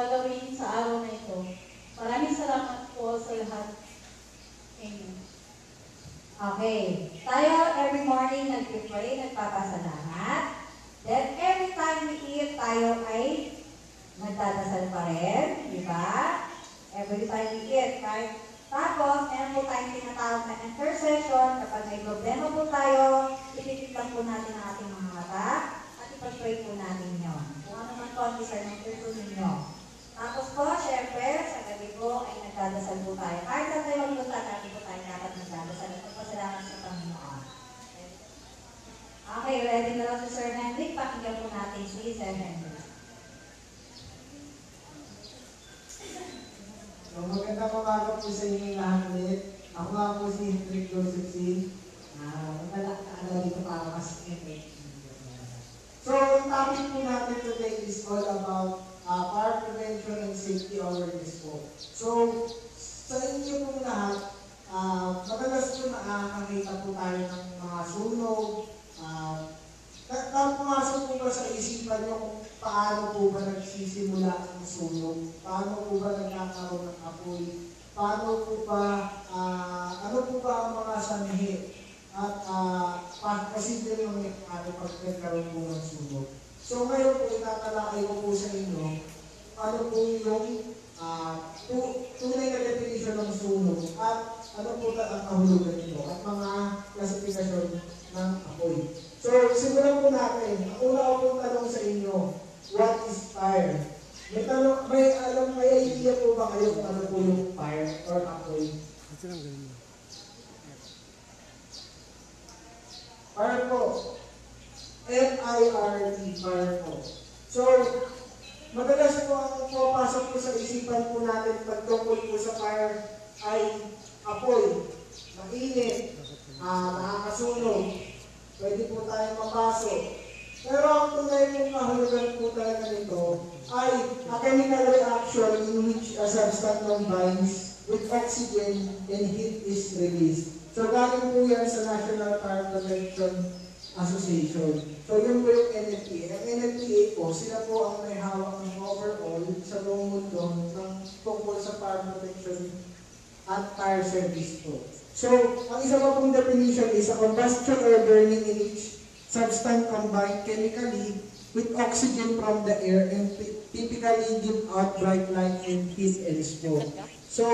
gagawin sa araw na ito. Maraming salamat po sa lahat. Amen. Okay. Tayo every morning nag-pray, nagpapasalamat. Then every time we eat, tayo ay nagdadasal pa rin. Di ba? Every time we eat, right? Tapos, meron po tayong tinatawag na intercession. Kapag may problema po tayo, ipipit lang po natin ang ating mga mata at ipag-pray po natin yun. Kung ano man po ang desire ng puso ninyo. Tapos po, syempre, sa gabi po ay nagdadasal po tayo. Kahit saan tayo magpunta, natin po tayo dapat nagdadasal at magpasalamat sa Panginoon. Okay, ready na lang si Sir Henry. Pakinggan po natin si Sir Henry. So, magandang umaga po sa inyo lahat ulit. Ako nga po si Hendrik Joseph C. Magandang dito para mas Hendrik. So, ang topic po natin today is all about fire prevention and safety awareness po. So, sa inyo pong lahat, madalas po nakakakita po tayo ng mga sunog. Pumasok po ba sa isipan nyo kung paano po ba nagsisimula ang sunog? Paano po ba nagkakaroon ng apoy? Paano po ba, ano po ba ang mga sanhi? At posible yung nangyari pag nagkaroon po ng sunog. So ngayon po, itatalakay ko po sa inyo, ano po yung tunay na definition ng sunog at ano po ang kahulugan nito at mga klasifikasyon ng apoy. So, simulan po natin. Ang una ko pong tanong sa inyo, what is fire? May idea po ba kayo kung ano po yung fire or apoy? Fire po. F-I-R-E, fire po. So, madalas po ang pumapasok po sa isipan po natin pagtungkol po sa fire ay apoy, mainit, nakakasunog, pwede po tayo mapasok. Pero ang tunay mong kahulugan po talaga nito ay a chemical reaction in which a substance combines with oxygen and heat is released. So galing po yan sa National Fire Prevention Association. So yun po yung NFPA. Ang NFPA po, sila po ang may hawak ng overall sa buong mundo ng tungkol sa fire protection at fire service po. So, ang isa pa pong definition is a combustion or burning in which substance combined chemically with oxygen from the air and typically give out bright light and heat and smoke. So,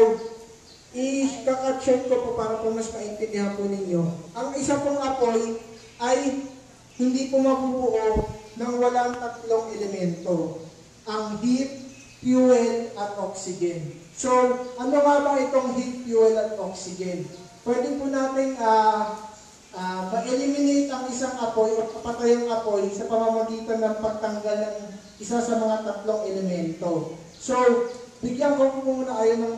i-check ko po para po mas maintindihan po ninyo. Ang isa pong apoy ay hindi po mabubuo ng walang tatlong elemento. Ang heat, fuel, at oxygen. So, ano nga ba itong heat, fuel, at oxygen? Pwede po natin ma-eliminate ang isang apoy o papatay ang apoy sa pamamagitan ng pagtanggal ng isa sa mga tatlong elemento. So, bigyan ko po muna kayo ng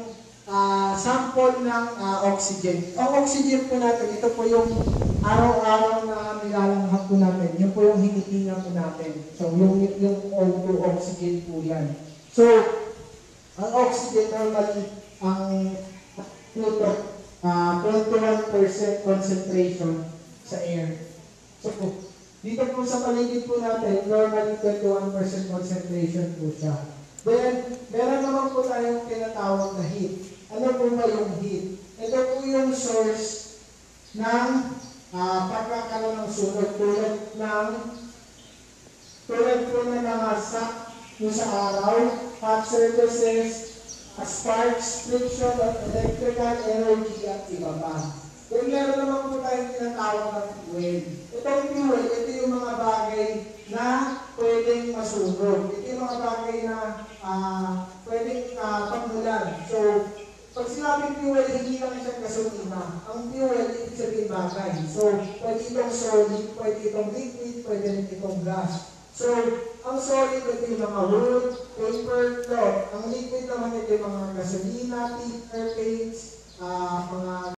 sample ng oxygen. Ang oxygen po natin, ito po yung araw-araw na nilalanghap po natin. Yun po yung hinihinga po natin. So, yung O2 oxygen po yan. So, ang oxygen normally, ang 21% concentration sa air. So, dito po sa paligid po natin, normally 21% concentration po siya. Then, meron naman po tayong tinatawag na heat. Ano po ba yung heat? Ito po yung source ng pagkakaroon ng sunog tulad po ng mga sak sa araw, hot surfaces, sparks, friction of electrical energy at iba pa. Kung meron naman po tayong tinatawag ng fuel. Itong fuel, ito yung mga bagay na pwedeng masunog. Ito yung mga bagay na pwedeng pagmulan. So, pag sinabing fuel, hindi lang siya gasolina. Ang fuel, ibig sabihin bagay. So, pwede itong solid, pwede itong liquid, pwede itong gas. So, ang solid, ito yung mga wood, paper, cloth. Ang liquid naman ito yung mga gasolina, paints, mga